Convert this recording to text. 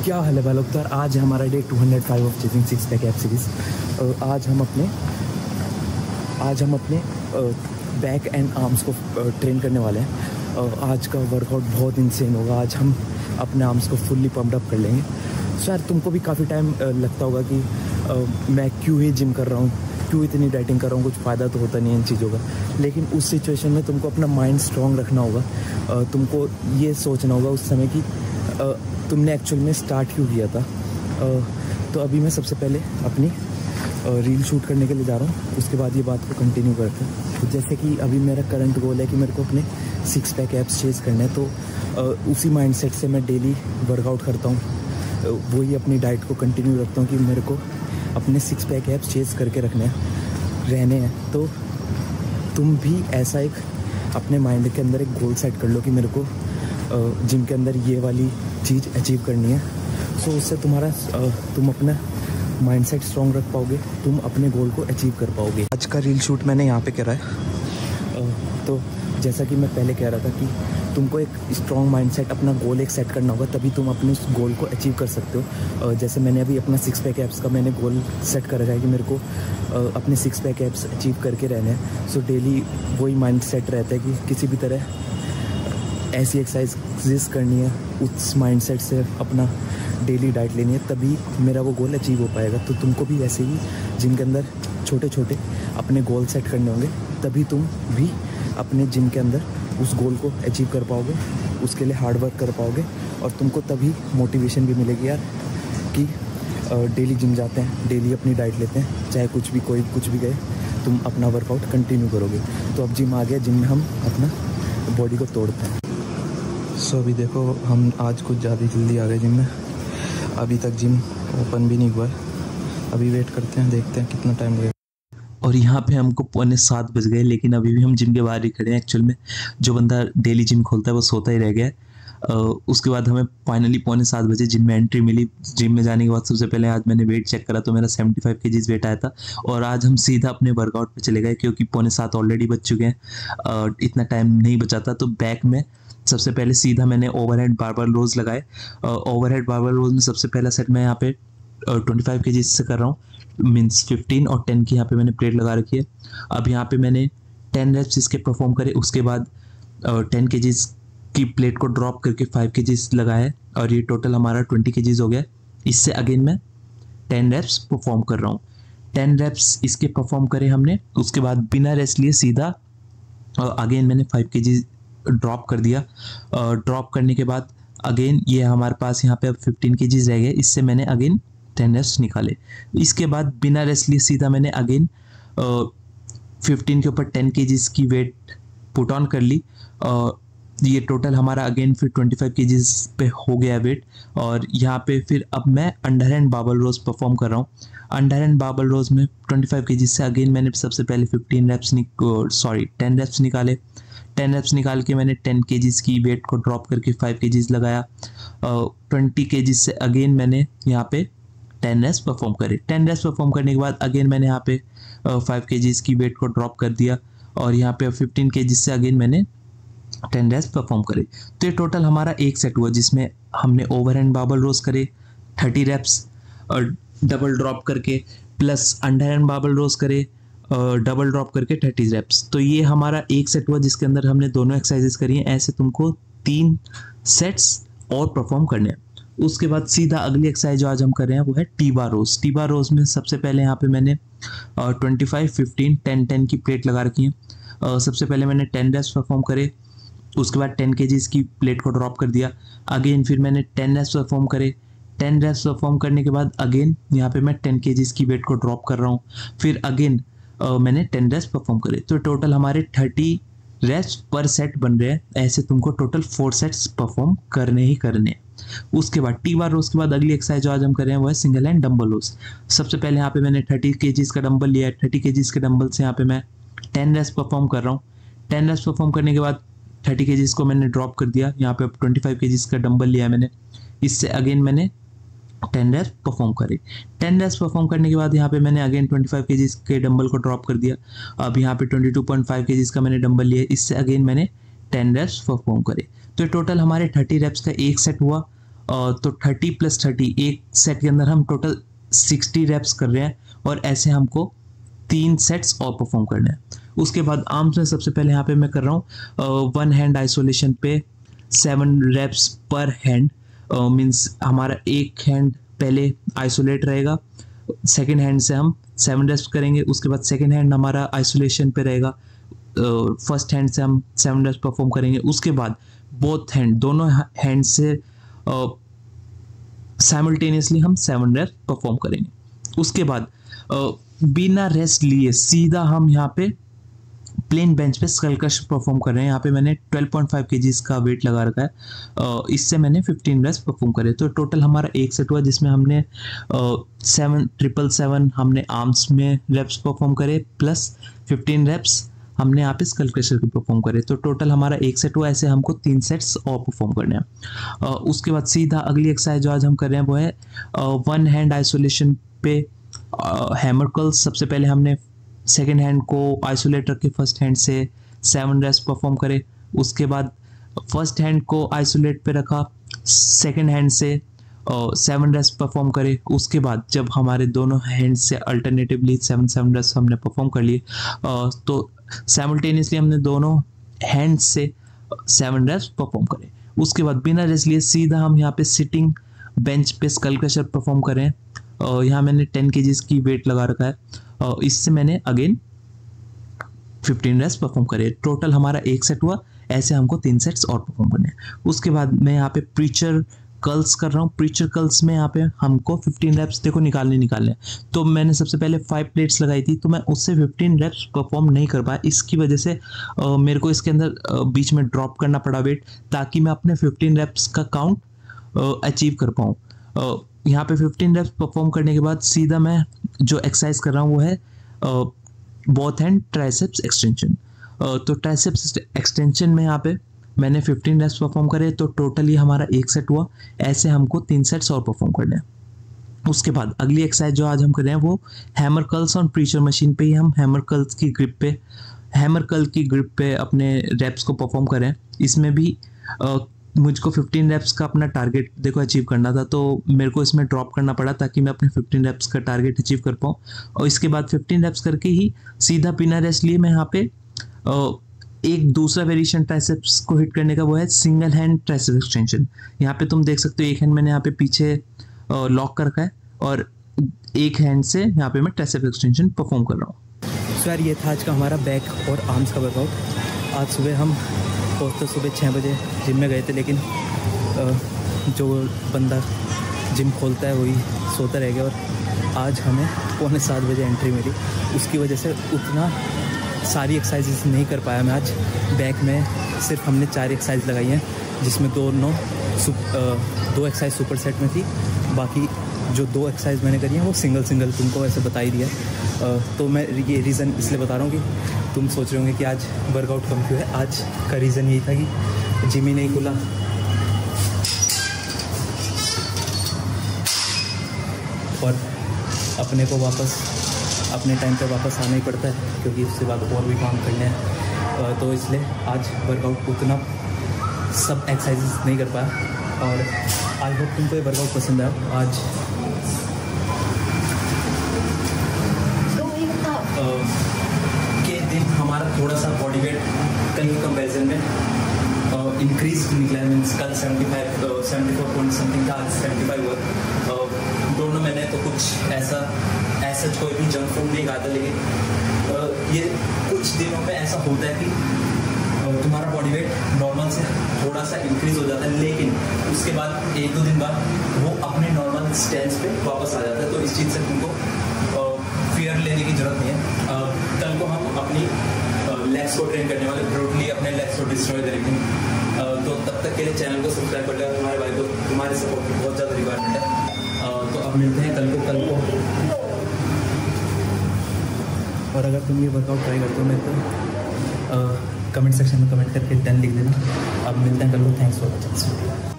क्या हाल है भाई लोग। तो आज हमारा day 205 of chasing six pack abs series. आज हम अपने बैक एंड आर्म्स को ट्रेन करने वाले हैं। आज का वर्कआउट बहुत इंसेन होगा। आज हम अपने आर्म्स को फुल्ली पम्प्ड अप कर लेंगे। सो यार तुमको भी काफ़ी टाइम लगता होगा कि मैं क्यों ही जिम कर रहा हूँ, क्यों इतनी डाइटिंग कर रहा हूँ, कुछ फ़ायदा तो होता नहीं है इन चीज़ों का। लेकिन उस सिचुएशन में तुमको अपना माइंड स्ट्रॉन्ग रखना होगा। तुमको ये सोचना होगा उस समय कि तुमने एक्चुअल में स्टार्ट क्यों किया था। तो अभी मैं सबसे पहले अपनी रील शूट करने के लिए जा रहा हूँ, उसके बाद ये बात को कंटिन्यू करते हैं। तो जैसे कि अभी मेरा करंट गोल है कि मेरे को अपने सिक्स पैक एप्स चेज़ करने हैं, तो उसी माइंडसेट से मैं डेली वर्कआउट करता हूँ, वही अपनी डाइट को कंटिन्यू रखता हूँ कि मेरे को अपने सिक्स पैक एप्स चेज़ करके रहने हैं। तो तुम भी ऐसा एक अपने माइंड के अंदर एक गोल सेट कर लो कि मेरे को जिम के अंदर ये वाली चीज़ अचीव करनी है। सो उससे तुम अपना माइंडसेट स्ट्रॉन्ग रख पाओगे, तुम अपने गोल को अचीव कर पाओगे। आज का रील शूट मैंने यहाँ पे करा है। तो जैसा कि मैं पहले कह रहा था कि तुमको एक स्ट्रॉन्ग माइंडसेट, अपना गोल एक सेट करना होगा, तभी तुम अपने उस गोल को अचीव कर सकते हो। जैसे मैंने अभी अपना सिक्स पैक एप्स का मैंने गोल सेट कर रखा है कि मेरे को अपने सिक्स पैक एप्स अचीव करके रहने हैं। सो डेली वही माइंडसेट रहता है कि किसी भी तरह ऐसी एक्सरसाइज करनी है, उस माइंडसेट से अपना डेली डाइट लेनी है, तभी मेरा वो गोल अचीव हो पाएगा। तो तुमको भी ऐसे ही जिम के अंदर छोटे छोटे अपने गोल सेट करने होंगे, तभी तुम भी अपने जिम के अंदर उस गोल को अचीव कर पाओगे, उसके लिए हार्ड वर्क कर पाओगे, और तुमको तभी मोटिवेशन भी मिलेगी यार कि डेली जिम जाते हैं, डेली अपनी डाइट लेते हैं, चाहे कोई कुछ भी गए, तुम अपना वर्कआउट कंटिन्यू करोगे। तो अब जिम आ गया, जिम में हम अपना बॉडी को तोड़ते हैं। सो अभी देखो हम आज कुछ ज़्यादा जल्दी आ गए जिम में। अभी तक जिम ओपन भी नहीं हुआ है, अभी वेट करते हैं, देखते हैं कितना टाइम लगेगा। और यहाँ पे हमको 6:45 बज गए, लेकिन अभी भी हम जिम के बाहर ही खड़े हैं। एक्चुअल में जो बंदा डेली जिम खोलता है वो सोता ही रह गया है। उसके बाद हमें फाइनली 6:45 बजे जिम में एंट्री मिली। जिम में जाने के बाद सबसे पहले आज मैंने वेट चेक करा, तो मेरा 75 kg वेट आया था। और आज हम सीधा अपने वर्कआउट पे चले गए, क्योंकि 6:45 ऑलरेडी बज चुके हैं, इतना टाइम नहीं बचा था। तो बैक में सबसे पहले सीधा मैंने ओवरहेड बारबेल रोज लगाए। ओवरहेड बारबेल रोज में सबसे पहला सेट मैं यहाँ पे 25 kg से कर रहा हूँ, मीन्स 15 और 10 की यहाँ पे मैंने प्लेट लगा रखी है। अब यहाँ पे मैंने 10 रेप्स इसके परफॉर्म करे, उसके बाद 10 kg की प्लेट को ड्रॉप करके 5 kg लगाया, और ये टोटल हमारा 20 kg हो गया। इससे अगेन मैं 10 रेप्स परफॉर्म कर रहा हूँ। 10 रेप्स इसके परफॉर्म करे हमने, उसके बाद बिना रेस्ट लिए सीधा अगेन मैंने 5 kg ड्रॉप कर दिया। ड्रॉप करने के बाद अगेन ये हमारे पास यहाँ पे अब 15 kg रह गए, इससे मैंने अगेन 10 रेस्ट निकाले। इसके बाद बिना रेस्ट लिए सीधा मैंने अगेन 15 के ऊपर 10 kg की वेट पुट ऑन कर ली। ये टोटल हमारा अगेन फिर 25 kg पे हो गया वेट। और यहाँ पे फिर अब मैं अंडर हैंड बार्बल रोज परफॉर्म कर रहा हूँ। अंडर हैंड बार्बल रोज में 25 kg से अगेन मैंने सबसे पहले 10 रेप्स निकाले। 10 रेप्स निकाल के मैंने 10 kg की वेट को ड्रॉप करके 5 kg लगाया। 20 kg से अगेन मैंने यहाँ पे 10 रेप्स परफॉर्म करे। 10 रेप्स परफॉर्म करने के बाद अगेन मैंने यहाँ पे 5 kg की वेट को ड्रॉप कर दिया, और यहाँ पे 15 kg से अगेन मैंने 10 रेप्स परफॉर्म करे। तो ये टोटल हमारा एक सेट हुआ, जिसमें हमने ओवरहैंड बार्बल रोज करे 30 रेप्स और डबल ड्रॉप करके, प्लस अंडरहैंड बार्बल रोज करे डबल ड्रॉप करके 30 रेप्स। तो ये हमारा एक सेट हुआ जिसके अंदर हमने दोनों एक्सरसाइजेस करी हैं। ऐसे तुमको 3 सेट्स और परफॉर्म करने हैं। उसके बाद सीधा अगली एक्सरसाइज जो आज हम कर रहे हैं वो है टी-बार रोज। टी-बार रोज में सबसे पहले यहाँ पे मैंने 25, 15, 10, 10 की प्लेट लगा रखी है। सबसे पहले मैंने 10 रेप्स परफॉर्म करे, उसके बाद 10 kg की प्लेट को ड्रॉप कर दिया। अगेन फिर मैंने 10 रेप्स परफॉर्म करे। 10 रेप्स परफॉर्म करने के बाद अगेन यहाँ पे मैं 10 kg की वेट को ड्रॉप कर रहा हूँ। फिर अगेन मैंने 10 रेप्स परफॉर्म करे। तो टोटल हमारे 30 रेप्स पर सेट बन रहे हैं। ऐसे तुमको टोटल 4 सेट्स परफॉर्म करने ही करने हैं। उसके बाद टी-बार रोज के बाद अगली एक्सरसाइज जो आज हम कर रहे हैं वो है सिंगल हैंड डंबल रोज। सबसे पहले यहाँ पे मैंने 30 kg का डंबल लिया है। 30 kg के डंबल से यहाँ पे मैं 10 रेप्स परफॉर्म कर रहा हूँ। 10 रेप्स परफॉर्म करने के बाद 30 kg को मैंने ड्रॉप कर दिया। यहाँ पे 25 kg का डंबल लिया है मैंने, इससे अगेन मैंने 10 रेप्स परफॉर्म करे। 10 रेप्स परफॉर्म करने के बाद यहाँ पे मैंने अगेन 25 kg के डंबल को ड्रॉप कर दिया। अब यहाँ पे 22.5 kg का मैंने डंबल लिया, इससे अगेन मैंने 10 रेप्स परफॉर्म करे। तो टोटल हमारे 30 रेप्स का एक सेट हुआ। तो 30 + 30 एक सेट के अंदर हम टोटल 60 रेप्स कर रहे हैं, और ऐसे हमको 3 सेट्स और परफॉर्म करने हैं। उसके बाद आर्म्स में सबसे पहले यहाँ पे मैं कर रहा हूँ 1 हैंड आइसोलेशन पे 7 रेप्स पर हैंड। मीन्स हमारा एक हैंड पहले आइसोलेट रहेगा, सेकेंड हैंड से हम 7 रेप्स करेंगे। उसके बाद सेकेंड हैंड हमारा आइसोलेशन पे रहेगा, फर्स्ट हैंड से हम 7 रेप्स परफॉर्म करेंगे। उसके बाद बोथ हैंड, दोनों हैंड से साइमल्टेनियसली हम 7 रेप्स परफॉर्म करेंगे। उसके बाद बिना रेस्ट लिए सीधा हम यहाँ पे प्लेन बेंच पे स्कल क्रशर परफॉर्म कर रहे हैं। यहाँ पे मैंने 12.5 kg का वेट लगा रखा है, इससे मैंने 15 रेप्स परफॉर्म करे। तो टोटल हमारा एक सेट हुआ जिसमें हमने 777 हमने आर्म्स में रेप्स परफॉर्म करे, प्लस 15 रेप्स हमने यहाँ पे स्कल क्रशर के परफॉर्म करे। तो टोटल हमारा एक सेट हुआ। ऐसे हमको 3 सेट्स और परफॉर्म करने हैं। उसके बाद सीधा अगली एक्सरसाइज जो आज हम कर रहे हैं वो है 1 हैंड आइसोलेशन पे हैमर कर्ल्स। सबसे पहले हमने सेकेंड हैंड को आइसोलेट रख के फर्स्ट हैंड से 7 रेप्स परफॉर्म करे। उसके बाद फर्स्ट हैंड को आइसोलेट पे रखा, सेकेंड हैंड से 7 रेप्स परफॉर्म करे। उसके बाद जब हमारे दोनों हैंड से अल्टरनेटिवली 7 रेप्स हमने परफॉर्म कर लिए, तो साइमल्टेनियसली हमने दोनों हैंड से 7 रेप्स परफॉर्म करे। उसके बाद बिना रेस्ट लिए सीधा हम यहाँ पे सिटिंग बेंच पे स्कल क्रशर परफॉर्म करें। यहाँ मैंने 10 kg की वेट लगा रखा है, इससे मैंने अगेन 15 रेप्स परफॉर्म करे। टोटल हमारा एक सेट हुआ। ऐसे हमको 3 सेट्स और परफॉर्म करने हैं। उसके बाद मैं यहाँ पे प्रीचर कर्ल्स कर रहा हूँ। प्रीचर कर्ल्स में यहाँ पे हमको 15 रेप्स देखो निकालने हैं। तो मैंने सबसे पहले 5 प्लेट्स लगाई थी, तो मैं उससे 15 रेप्स परफॉर्म नहीं कर पाया। इसकी वजह से मेरे को इसके अंदर बीच में ड्रॉप करना पड़ा वेट, ताकि मैं अपने 15 रेप्स का काउंट अचीव कर पाऊँ। यहाँ पे 15 रेप्स परफॉर्म करने के बाद सीधा मैं जो एक्सरसाइज कर रहा हूँ वो है बोथ हैंड ट्राइसेप्स एक्सटेंशन। तो ट्राइसेप्स एक्सटेंशन में यहाँ पे मैंने 15 रेप्स परफॉर्म करे। तो टोटली हमारा एक सेट हुआ। ऐसे हमको 3 सेट्स और परफॉर्म करने हैं। उसके बाद अगली एक्सरसाइज जो आज हम कर रहे हैं वो hammer curls on preacher machine पे ही हम हैमर कर्ल की ग्रिप पे अपने रेप्स को परफॉर्म करें। इसमें भी मुझको 15 रेप्स का अपना टारगेट देखो अचीव करना था, तो मेरे को इसमें ड्रॉप करना पड़ा ताकि मैं अपने 15 रेप्स का टारगेट अचीव कर पाऊँ। और इसके बाद 15 रेप्स करके ही सीधा बिना रेस्ट लिए मैं यहाँ पे एक दूसरा वेरिएशन ट्राइसेप्स को हिट करने का, वो है सिंगल हैंड ट्राइसेप्स एक्सटेंशन। यहाँ पे तुम देख सकते हो एक हैंड मैंने यहाँ पे पीछे लॉक कर रखा है, और एक हैंड से यहाँ पे मैं ट्राइसेप्स एक्सटेंशन परफॉर्म कर रहा हूँ। सो यार ये था आज का हमारा बैक और आर्म्स का वर्कआउट। आज सुबह हम पहुँचते सुबह 6 बजे जिम में गए थे, लेकिन जो बंदा जिम खोलता है वही सोता रह गया, और आज हमें 6:45 बजे एंट्री मिली। उसकी वजह से उतना सारी एक्सरसाइजेस नहीं कर पाया मैं आज। बैक में सिर्फ हमने 4 एक्सरसाइज लगाई हैं, जिसमें 2 एक्सरसाइज सुपर सेट में थी। बाकी जो 2 एक्सरसाइज मैंने करी हैं वो सिंगल तुमको वैसे बता ही दिया। तो मैं ये रीज़न इसलिए बता रहा हूँ कि तुम सोच रहे होंगे कि आज वर्कआउट कम क्यों है। आज का रीज़न यही था कि जिम ही नहीं खुला, और अपने को वापस अपने टाइम पे वापस आना ही पड़ता है, क्योंकि उसके बाद और भी काम करने हैं। तो इसलिए आज वर्कआउट उतना सब एक्सरसाइजेस नहीं कर पाया। और आई होप तुमको ये वर्कआउट पसंद आया। आज के दिन हमारा थोड़ा सा बॉडी वेट कल के कंपेरिजन में इंक्रीज निकला है। मीन्स कल 74 पॉइंट समथिंग था, आज 75 हुआ। दोनों मैंने तो कुछ ऐसा कोई भी जंक फूड नहीं खाया था, लेकिन ये कुछ दिनों में ऐसा होता है कि तुम्हारा बॉडी वेट नॉर्मल से थोड़ा सा इंक्रीज हो जाता है, लेकिन उसके बाद 1-2 दिन बाद वो अपने नॉर्मल स्टेज पे वापस आ जाता है। तो इस चीज़ से तुमको फियर लेने की जरूरत नहीं है। कल को हम अपनी लेग्स को ट्रेन करने वाले, ब्रूटली अपने लेग्स को डिस्ट्रॉय करेंगे। तो तब तक के लिए चैनल को सब्सक्राइब कर लें। तुम्हारे भाई को तुम्हारे सपोर्ट की बहुत ज़्यादा रिक्वायरमेंट है। तो अब मिलते हैं कल को। और अगर तुम ये वर्कआउट ट्राई करते हो, मेरे को कमेंट सेक्शन में कमेंट करके 10 लिख देना। अब मिलते हैं कल को। Thanks for watching.